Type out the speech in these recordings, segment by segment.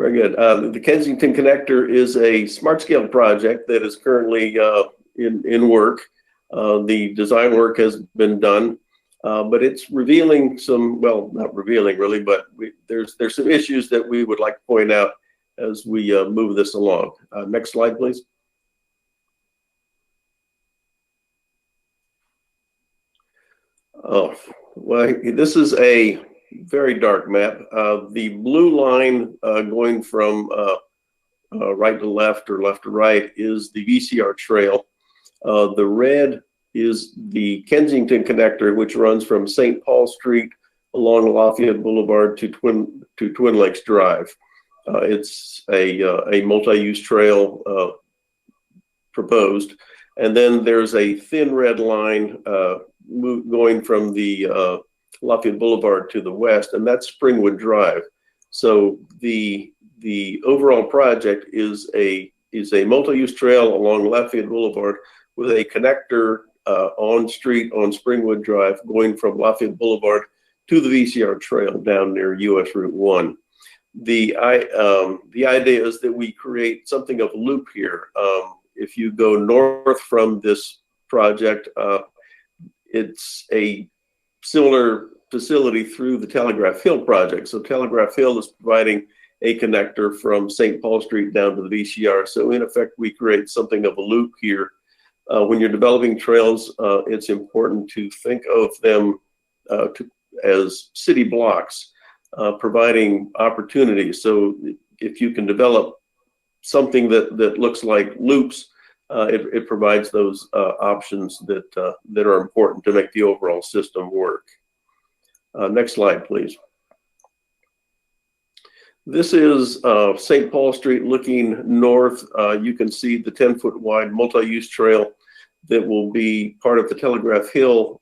Very good. The Kensington Connector is a smart scale project that is currently in work. The design work has been done, but it's revealing some, well, not revealing really, but there's some issues that we would like to point out as we move this along. Next slide, please. Oh, well, this is a very dark map. The blue line going from right to left or left to right is the VCR trail. The red is the Kensington Connector, which runs from St. Paul Street along Lafayette Boulevard to Twin Lakes Drive. It's a multi-use trail proposed. And then there's a thin red line going from the Lafayette Boulevard to the west, and that's Springwood Drive. So the overall project is a multi-use trail along Lafayette Boulevard with a connector on Springwood Drive going from Lafayette Boulevard to the VCR trail down near US Route 1. The idea is that we create something of a loop here. If you go north from this project, it's a similar facility through the Telegraph Hill project. So Telegraph Hill is providing a connector from St. Paul Street down to the VCR. So in effect, we create something of a loop here. When you're developing trails, it's important to think of them as city blocks, providing opportunities. So if you can develop something that looks like loops, it provides those options that are important to make the overall system work. Next slide, please. This is St. Paul Street looking north. You can see the 10-foot wide multi-use trail that will be part of the Telegraph Hill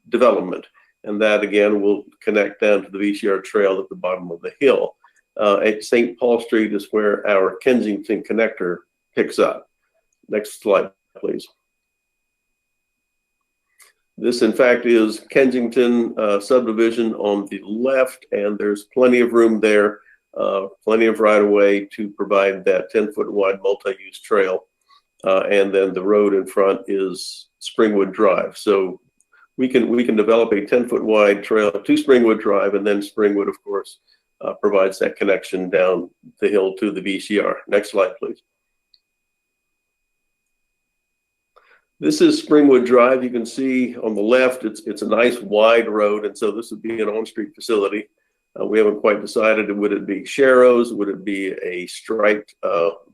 development. And that again will connect down to the VCR trail at the bottom of the hill. At St. Paul Street is where our Kensington Connector picks up. Next slide, please. This, in fact, is Kensington subdivision on the left, and there's plenty of room there, plenty of right-of-way to provide that 10-foot wide multi-use trail. And then the road in front is Springwood Drive. So we can develop a 10-foot wide trail to Springwood Drive, and then Springwood, of course, provides that connection down the hill to the VCR. Next slide, please. This is Springwood Drive. You can see on the left, it's a nice wide road, and so this would be an on-street facility. We haven't quite decided, would it be sharrows? Would it be a striped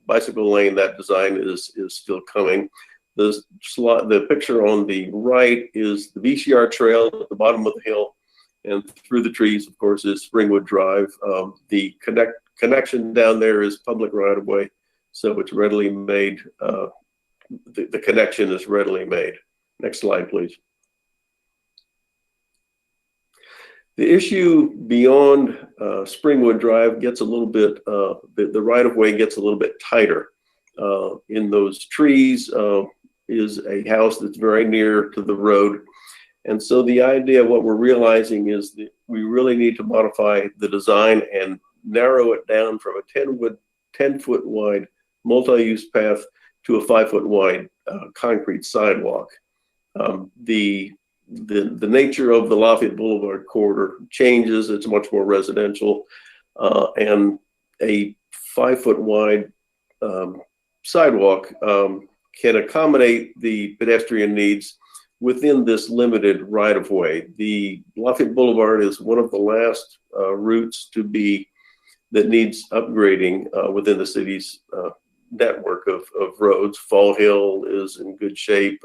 bicycle lane? That design is still coming. The picture on the right is the VCR trail at the bottom of the hill, and through the trees, of course, is Springwood Drive. The connection down there is public right-of-way, so it's readily made. The connection is readily made. Next slide, please. The issue beyond Springwood Drive gets a little bit, the right-of-way gets a little bit tighter. In those trees is a house that's very near to the road. And so the idea, what we're realizing is that we really need to modify the design and narrow it down from a 10-foot wide multi-use path to a 5-foot wide concrete sidewalk. The nature of the Lafayette Boulevard corridor changes. It's much more residential, and a 5-foot wide sidewalk can accommodate the pedestrian needs within this limited right-of-way. The Lafayette Boulevard is one of the last routes that needs upgrading within the city's network of roads. Fall Hill is in good shape.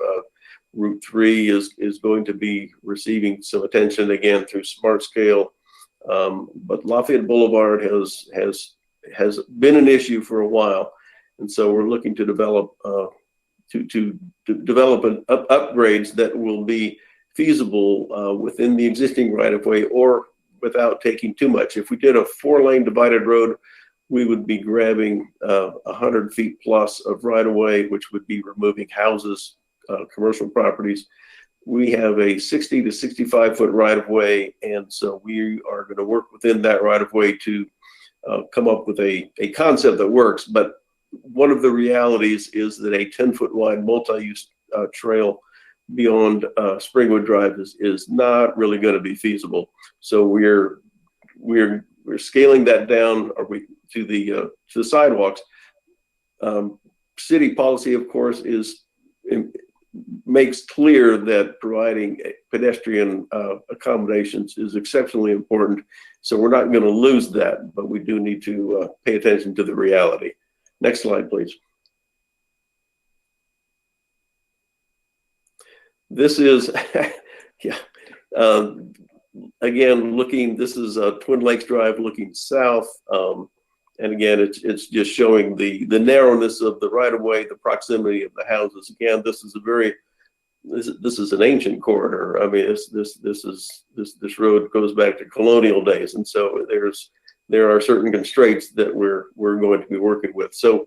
Route 3 is going to be receiving some attention again through smart scale. But Lafayette Boulevard has been an issue for a while, and so we're looking to develop upgrades that will be feasible within the existing right-of-way or without taking too much. If we did a 4-lane divided road, we would be grabbing 100 feet plus of right-of-way, which would be removing houses, commercial properties. We have a 60 to 65 foot right-of-way, and so we are going to work within that right-of-way to come up with a concept that works. But one of the realities is that a 10-foot wide multi-use trail beyond Springwood Drive is not really going to be feasible. So we're scaling that down to the sidewalks. City policy, of course, makes clear that providing pedestrian accommodations is exceptionally important. So we're not going to lose that, but we do need to pay attention to the reality. Next slide, please. This is, yeah, again, this is Twin Lakes Drive looking south. And again, it's just showing the narrowness of the right-of-way, the proximity of the houses. Again, this is an ancient corridor. I mean, this road goes back to colonial days, and so there are certain constraints that we're going to be working with. So,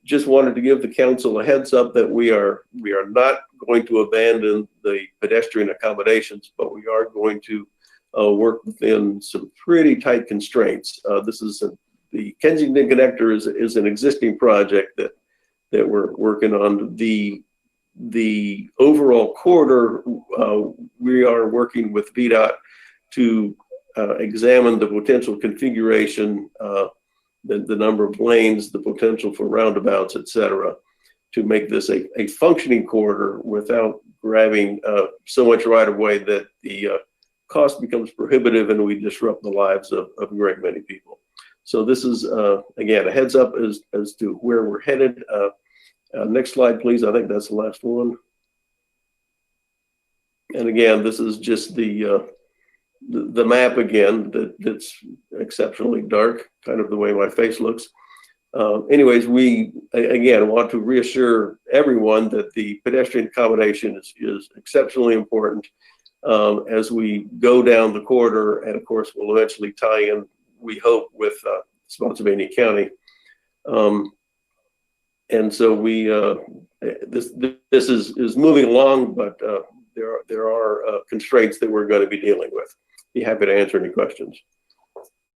just wanted to give the council a heads up that we are not going to abandon the pedestrian accommodations, but we are going to work within some pretty tight constraints. The Kensington Connector is an existing project that we're working on. The overall corridor, we are working with VDOT to examine the potential configuration, the number of lanes, the potential for roundabouts, et cetera, to make this a functioning corridor without grabbing so much right of way that the cost becomes prohibitive and we disrupt the lives of a great many people. So this is, again, a heads up as to where we're headed. Next slide, please. I think that's the last one. And again, this is just the map again that's exceptionally dark, kind of the way my face looks. Anyways, we again want to reassure everyone that the pedestrian accommodation is exceptionally important as we go down the corridor, and of course we'll eventually tie in, we hope, with Spotsylvania County. And so this is moving along, but there are constraints that we're going to be dealing with. Be happy to answer any questions.